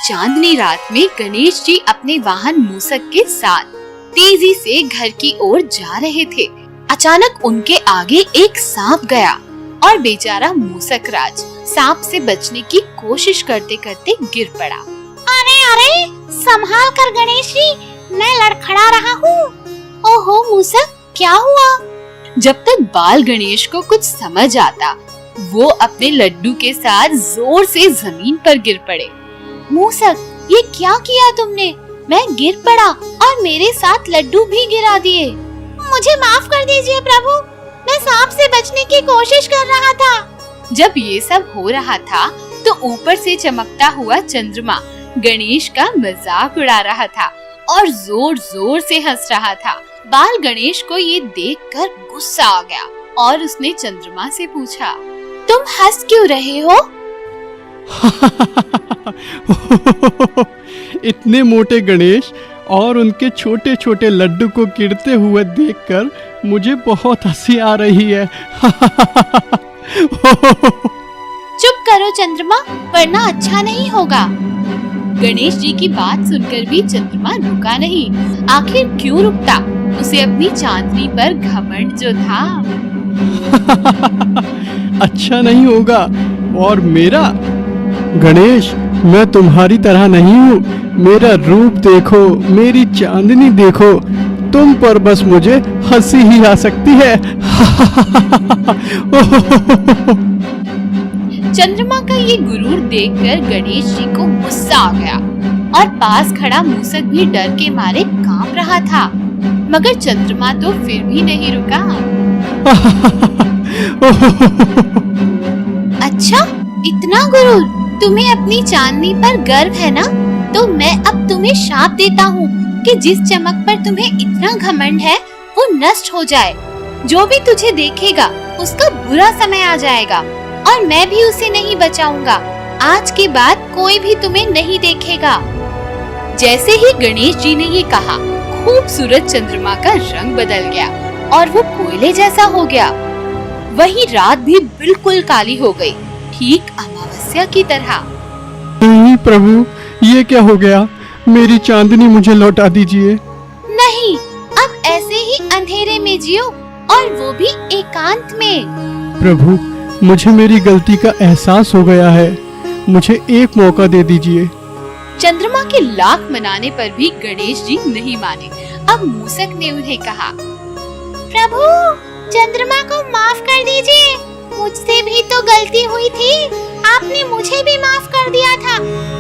चांदनी रात में गणेश जी अपने वाहन मूसक के साथ तेजी से घर की ओर जा रहे थे। अचानक उनके आगे एक सांप गया और बेचारा मूसक राज सांप से बचने की कोशिश करते करते गिर पड़ा। अरे अरे, संभाल कर गणेश जी, मैं लड़खड़ा रहा हूँ। ओहो मूसक, क्या हुआ? जब तक बाल गणेश को कुछ समझ आता, वो अपने लड्डू के साथ जोर से जमीन पर गिर पड़े। मूसक, ये क्या किया तुमने? मैं गिर पड़ा और मेरे साथ लड्डू भी गिरा दिए। मुझे माफ कर दीजिए प्रभु, मैं सांप से बचने की कोशिश कर रहा था। जब ये सब हो रहा था तो ऊपर से चमकता हुआ चंद्रमा गणेश का मजाक उड़ा रहा था और जोर जोर से हंस रहा था। बाल गणेश को ये देखकर गुस्सा आ गया और उसने चंद्रमा से पूछा, तुम हंस क्यों रहे हो? इतने मोटे गणेश और उनके छोटे छोटे लड्डू को गिरते हुए देखकर मुझे बहुत हंसी आ रही है। चुप करो चंद्रमा, वरना अच्छा नहीं होगा। गणेश जी की बात सुनकर भी चंद्रमा रुका नहीं। आखिर क्यों रुकता? उसे अपनी चांदनी पर घमंड जो था। अच्छा नहीं होगा। और मेरा? गणेश, मैं तुम्हारी तरह नहीं हूँ। मेरा रूप देखो, मेरी चांदनी देखो। तुम पर बस मुझे हंसी ही आ सकती है। चंद्रमा का ये गुरूर देखकर गणेश जी को गुस्सा आ गया और पास खड़ा मूसक भी डर के मारे कांप रहा था, मगर चंद्रमा तो फिर भी नहीं रुका। अच्छा, इतना गुरूर? तुम्हें अपनी चांदनी पर गर्व है ना? तो मैं अब तुम्हें शाप देता हूँ कि जिस चमक पर तुम्हें इतना घमंड है वो नष्ट हो जाए। जो भी तुझे देखेगा उसका बुरा समय आ जाएगा और मैं भी उसे नहीं बचाऊंगा। आज के बाद कोई भी तुम्हें नहीं देखेगा। जैसे ही गणेश जी ने ये कहा, खूबसूरत चंद्रमा का रंग बदल गया और वो कोयले जैसा हो गया। वही रात भी बिल्कुल काली हो गई, ठीक अमावस्या की तरह। नहीं प्रभु, ये क्या हो गया? मेरी चांदनी मुझे लौटा दीजिए। नहीं, अब ऐसे ही अंधेरे में जियो, और वो भी एकांत में। प्रभु, मुझे मेरी गलती का एहसास हो गया है। मुझे एक मौका दे दीजिए। चंद्रमा के लाख मनाने पर भी गणेश जी नहीं माने। अब मूसक ने उन्हें कहा, प्रभु, चंद्रमा को माफ कर दीजिए। मुझसे भी तो गलती हुई थी। आपने मुझे भी माफ कर दिया था।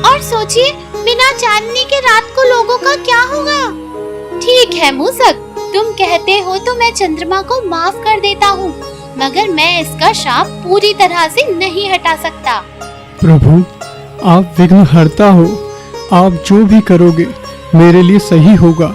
और सोचिए, बिना चांदनी के रात को लोगों का क्या होगा? ठीक है मूसक, तुम कहते हो तो मैं चंद्रमा को माफ कर देता हूँ, मगर मैं इसका शाप पूरी तरह से नहीं हटा सकता। प्रभु, आप विघ्नहर्ता हो। आप जो भी करोगे मेरे लिए सही होगा।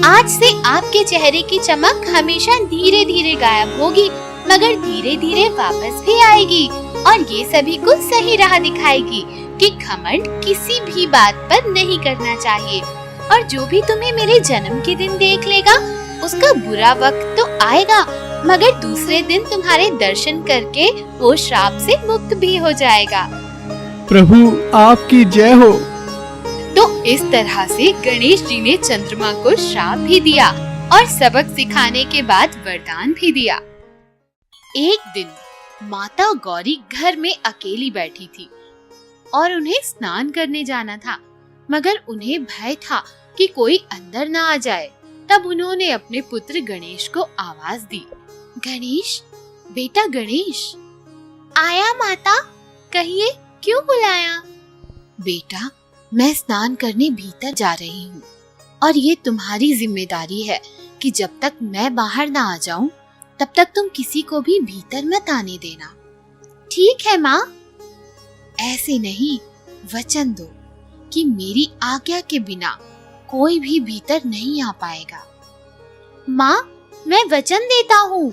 आज से आपके चेहरे की चमक हमेशा धीरे धीरे गायब होगी, मगर धीरे धीरे वापस भी आएगी और ये सभी को सही राह दिखाएगी कि घमंड किसी भी बात पर नहीं करना चाहिए। और जो भी तुम्हें मेरे जन्म के दिन देख लेगा उसका बुरा वक्त तो आएगा, मगर दूसरे दिन तुम्हारे दर्शन करके वो श्राप से मुक्त भी हो जाएगा। प्रभु, आपकी जय हो। तो इस तरह से गणेश जी ने चंद्रमा को श्राप भी दिया और सबक सिखाने के बाद वरदान भी दिया। एक दिन माता गौरी घर में अकेली बैठी थी और उन्हें स्नान करने जाना था, मगर उन्हें भय था कि कोई अंदर ना आ जाए। तब उन्होंने अपने पुत्र गणेश को आवाज दी, गणेश, बेटा गणेश। आया माता, कहिए क्यों बुलाया? बेटा, मैं स्नान करने भीतर जा रही हूँ और ये तुम्हारी जिम्मेदारी है कि जब तक मैं बाहर ना आ जाऊं तब तक तुम किसी को भी भीतर मत आने देना। ठीक है माँ। ऐसे नहीं, वचन दो कि मेरी आज्ञा के बिना कोई भी भीतर नहीं आ पाएगा। माँ, मैं वचन देता हूँ।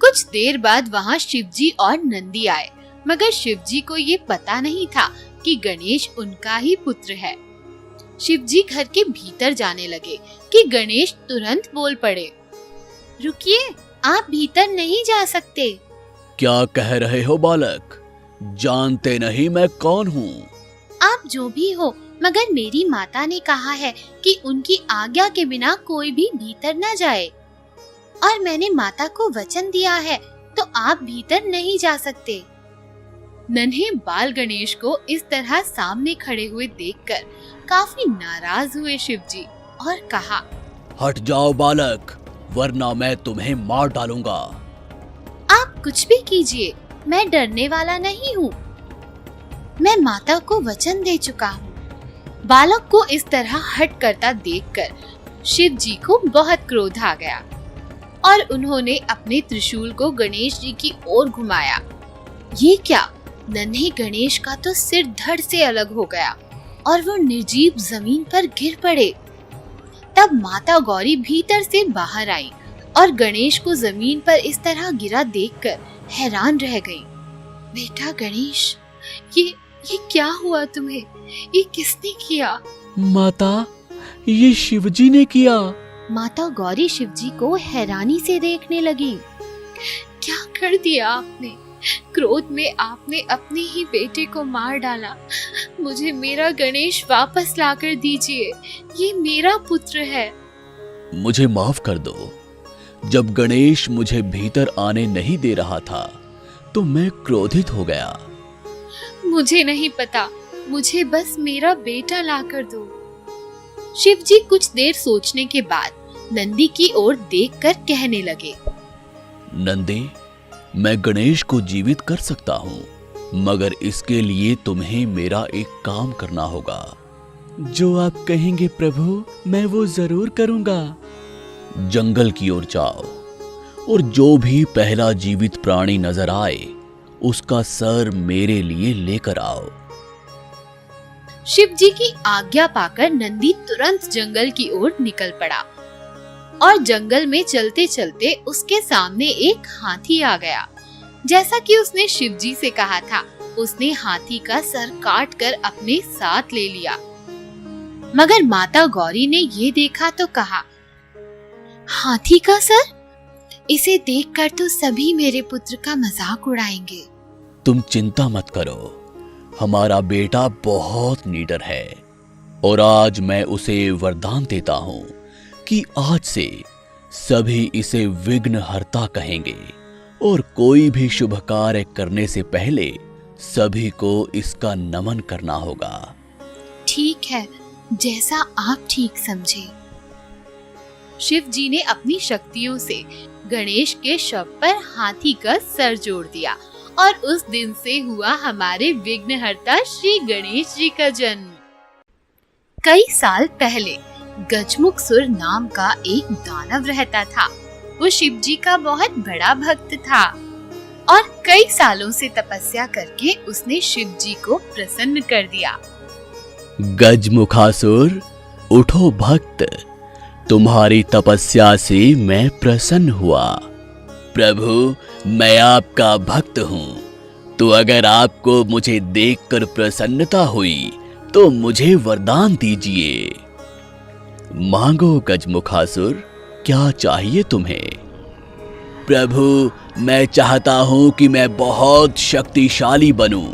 कुछ देर बाद वहाँ शिवजी और नंदी आए, मगर शिवजी को ये पता नहीं था कि गणेश उनका ही पुत्र है। शिवजी घर के भीतर जाने लगे कि गणेश तुरंत बोल पड़े, रुकिए, आप भीतर नहीं जा सकते। क्या कह रहे हो बालक? जानते नहीं मैं कौन हूँ? आप आप जो भी हो, मगर मेरी माता ने कहा है कि उनकी आज्ञा के बिना कोई भी भीतर न जाए, और मैंने माता को वचन दिया है, तो आप भीतर नहीं जा सकते। नन्हे बाल गणेश को इस तरह सामने खड़े हुए देखकर काफी नाराज हुए शिवजी और कहा, हट जाओ बालक, वरना मैं तुम्हें मार डालूंगा। आप कुछ भी कीजिए, मैं डरने वाला नहीं हूँ। मैं माता को वचन दे चुका हूँ। बालक को इस तरह हट करता देखकर शिव जी को बहुत क्रोध आ गया और उन्होंने अपने त्रिशूल को गणेश जी की ओर घुमाया। ये क्या, नन्हे गणेश का तो सिर धड़ से अलग हो गया और वो निर्जीव जमीन पर गिर पड़े। तब माता गौरी भीतर से बाहर आई और गणेश को जमीन पर इस तरह गिरा देखकर हैरान रह गई। बेटा गणेश, ये क्या हुआ तुम्हें? ये किसने किया? माता, ये शिवजी ने किया। माता गौरी शिवजी को हैरानी से देखने लगी। क्या कर दिया आपने? क्रोध में आपने अपने ही बेटे को मार डाला। मुझे मेरा गणेश वापस लाकर दीजिए, ये मेरा पुत्र है। मुझे माफ कर दो। जब गणेश मुझे भीतर आने नहीं दे रहा था तो मैं क्रोधित हो गया। मुझे नहीं पता, मुझे बस मेरा बेटा लाकर दो। शिवजी कुछ देर सोचने के बाद नंदी की ओर देखकर कहने लगे, नंदी, मैं गणेश को जीवित कर सकता हूँ, मगर इसके लिए तुम्हें मेरा एक काम करना होगा। जो आप कहेंगे प्रभु, मैं वो जरूर करूँगा। जंगल की ओर जाओ और जो भी पहला जीवित प्राणी नजर आए उसका सर मेरे लिए लेकर आओ। शिव जी की आज्ञा पाकर नंदी तुरंत जंगल की ओर निकल पड़ा और जंगल में चलते चलते उसके सामने एक हाथी आ गया। जैसा कि उसने शिव जी से कहा था, उसने हाथी का सर काट कर अपने साथ ले लिया। मगर माता गौरी ने ये देखा तो कहा, हाथी का सर? इसे देखकर तो सभी मेरे पुत्र का मजाक उड़ाएंगे। तुम चिंता मत करो, हमारा बेटा बहुत निडर है और आज मैं उसे वरदान देता हूँ कि आज से सभी इसे विघ्नहर्ता कहेंगे और कोई भी शुभ कार्य करने से पहले सभी को इसका नमन करना होगा। ठीक है, जैसा आप ठीक समझे। शिव जी ने अपनी शक्तियों से गणेश के शव पर हाथी का सर जोड़ दिया और उस दिन से हुआ हमारे विघ्नहर्ता श्री गणेश जी का जन्म। कई साल पहले गजमुखसुर नाम का एक दानव रहता था। वो शिव जी का बहुत बड़ा भक्त था और कई सालों से तपस्या करके उसने शिव जी को प्रसन्न कर दिया। गजमुखासुर, उठो भक्त, तुम्हारी तपस्या से मैं प्रसन्न हुआ। प्रभु, मैं आपका भक्त हूँ, तो अगर आपको मुझे देखकर प्रसन्नता हुई तो मुझे वरदान दीजिए। मांगो गजमुखासुर, क्या चाहिए तुम्हें? प्रभु, मैं चाहता हूँ कि मैं बहुत शक्तिशाली बनूं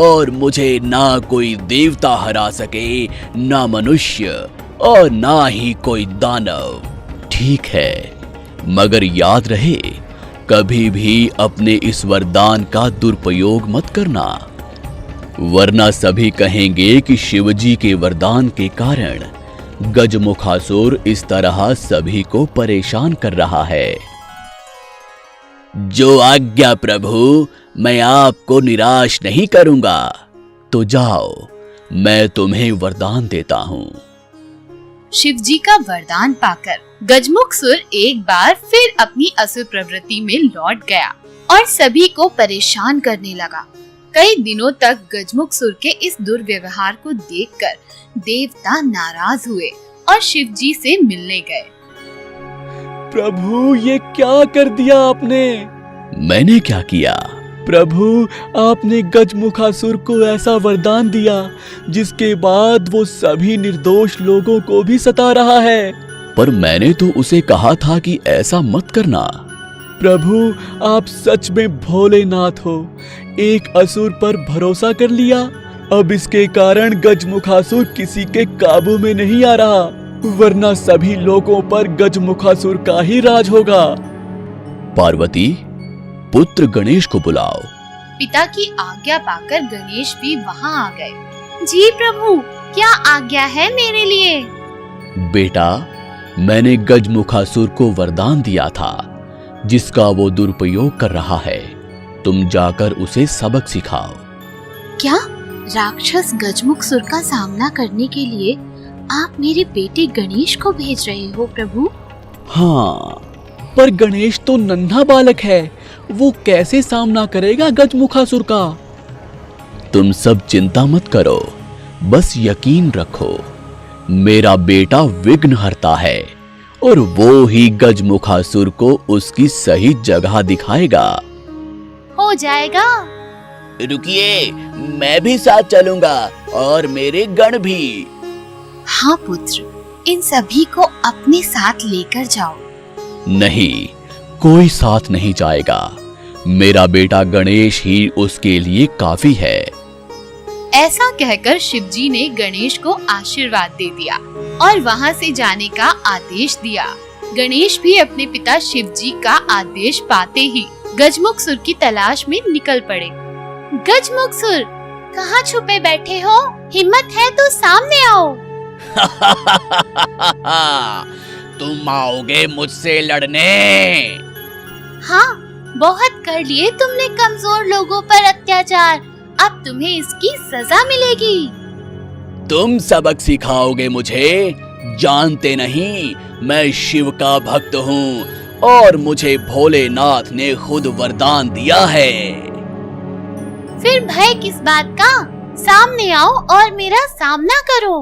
और मुझे ना कोई देवता हरा सके, ना मनुष्य और ना ही कोई दानव। ठीक है, मगर याद रहे, कभी भी अपने इस वरदान का दुरुपयोग मत करना, वरना सभी कहेंगे कि शिवजी के वरदान के कारण गजमुखासुर इस तरह सभी को परेशान कर रहा है। जो आज्ञा प्रभु, मैं आपको निराश नहीं करूंगा। तो जाओ, मैं तुम्हें वरदान देता हूँ। शिव जी का वरदान पाकर गजमुखसुर एक बार फिर अपनी असुर प्रवृत्ति में लौट गया और सभी को परेशान करने लगा। कई दिनों तक गजमुखसुर के इस दुर्व्यवहार को देखकर देवता नाराज हुए और शिव जी से मिलने गए। प्रभु, ये क्या कर दिया आपने? मैंने क्या किया? प्रभु, आपने गजमुखासुर को ऐसा वरदान दिया जिसके बाद वो सभी निर्दोष लोगों को भी सता रहा है। पर मैंने तो उसे कहा था कि ऐसा मत करना। प्रभु, आप सच में भोलेनाथ हो। एक असुर पर भरोसा कर लिया, अब इसके कारण गजमुखासुर किसी के काबू में नहीं आ रहा, वरना सभी लोगों पर गजमुखासुर का ही राज होगा। पार्वती, पुत्र गणेश को बुलाओ। पिता की आज्ञा पाकर गणेश भी वहाँ आ गए। जी प्रभु, क्या आज्ञा है मेरे लिए? बेटा, मैंने गजमुखासुर को वरदान दिया था, जिसका वो दुरुपयोग कर रहा है। तुम जाकर उसे सबक सिखाओ। क्या राक्षस गजमुखसुर का सामना करने के लिए आप मेरे बेटे गणेश को भेज रहे हो प्रभु? हाँ, पर गणेश तो नन्हा बालक है, वो कैसे सामना करेगा गजमुखासुर का? तुम सब चिंता मत करो, बस यकीन रखो, मेरा बेटा विघ्नहर्ता है और वो ही गजमुखासुर को उसकी सही जगह दिखाएगा। हो जाएगा। रुकिए, मैं भी साथ चलूंगा और मेरे गण भी। हाँ पुत्र, इन सभी को अपने साथ लेकर जाओ। नहीं, कोई साथ नहीं जाएगा। मेरा बेटा गणेश ही उसके लिए काफी है। ऐसा कहकर शिवजी ने गणेश को आशीर्वाद दे दिया और वहाँ से जाने का आदेश दिया। गणेश भी अपने पिता शिवजी का आदेश पाते ही गजमुखसुर की तलाश में निकल पड़े। गजमुखसुर, कहाँ छुपे बैठे हो? हिम्मत है तो सामने आओ। तुम आओगे मुझसे लड़ने? हाँ, बहुत कर लिए तुमने कमजोर लोगों पर अत्याचार, अब तुम्हें इसकी सजा मिलेगी। तुम सबक सिखाओगे मुझे? जानते नहीं, मैं शिव का भक्त हूँ और मुझे भोलेनाथ ने खुद वरदान दिया है। फिर भय किस बात का? सामने आओ और मेरा सामना करो।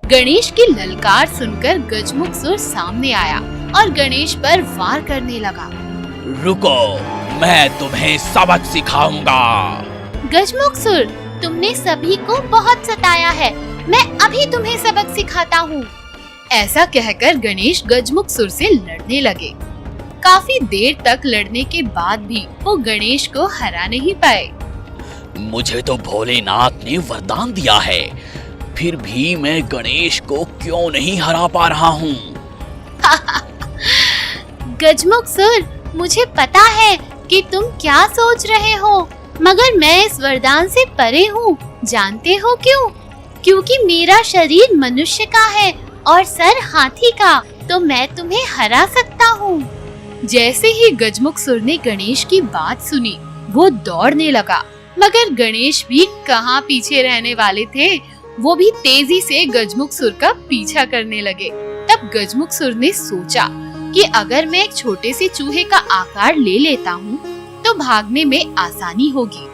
गणेश की ललकार सुनकर गजमुखसुर सामने आया और गणेश पर वार करने लगा। रुको, मैं तुम्हें सबक सिखाऊंगा। गजमुखसुर, तुमने सभी को बहुत सताया है, मैं अभी तुम्हें सबक सिखाता हूँ। ऐसा कहकर गणेश गजमुखसुर से लड़ने लगे। काफी देर तक लड़ने के बाद भी वो गणेश को हरा नहीं पाए। मुझे तो भोलेनाथ ने वरदान दिया है, फिर भी मैं गणेश को क्यों नहीं हरा पा रहा हूँ? गजमुखसुर, मुझे पता है कि तुम क्या सोच रहे हो, मगर मैं इस वरदान से परे हूँ। जानते हो क्यों? क्योंकि मेरा शरीर मनुष्य का है और सर हाथी का, तो मैं तुम्हें हरा सकता हूँ। जैसे ही गजमुखसुर ने गणेश की बात सुनी, वो दौड़ने लगा, मगर गणेश भी कहाँ पीछे रहने वाले थे। वो भी तेजी से गजमुखसुर का पीछा करने लगे। तब गजमुखसुर ने सोचा कि अगर मैं एक छोटे से चूहे का आकार ले लेता हूँ तो भागने में आसानी होगी।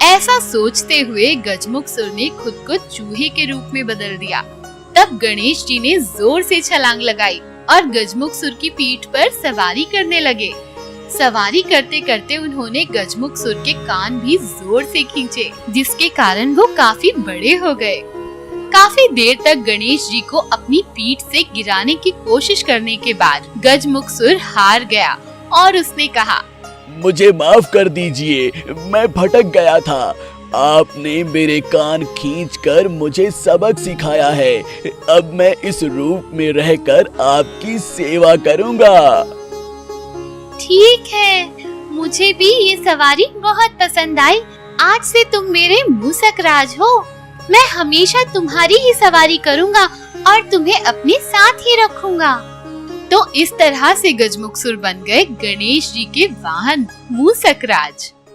ऐसा सोचते हुए गजमुखसुर ने खुद को चूहे के रूप में बदल दिया। तब गणेश जी ने जोर से छलांग लगाई और गजमुखसुर की पीठ पर सवारी करने लगे। सवारी करते करते उन्होंने गजमुखसुर के कान भी जोर से खींचे, जिसके कारण वो काफी बड़े हो गए। काफी देर तक गणेश जी को अपनी पीठ से गिराने की कोशिश करने के बाद गजमुखसुर हार गया और उसने कहा, मुझे माफ कर दीजिए, मैं भटक गया था। आपने मेरे कान खींचकर मुझे सबक सिखाया है। अब मैं इस रूप में रहकर आपकी सेवा करूंगा। ठीक है, मुझे भी ये सवारी बहुत पसंद आई। आज से तुम मेरे मूसक राज हो। मैं हमेशा तुम्हारी ही सवारी करूंगा और तुम्हें अपने साथ ही रखूंगा। तो इस तरह से गजमुखसुर बन गए गणेश जी के वाहन मूसक राज।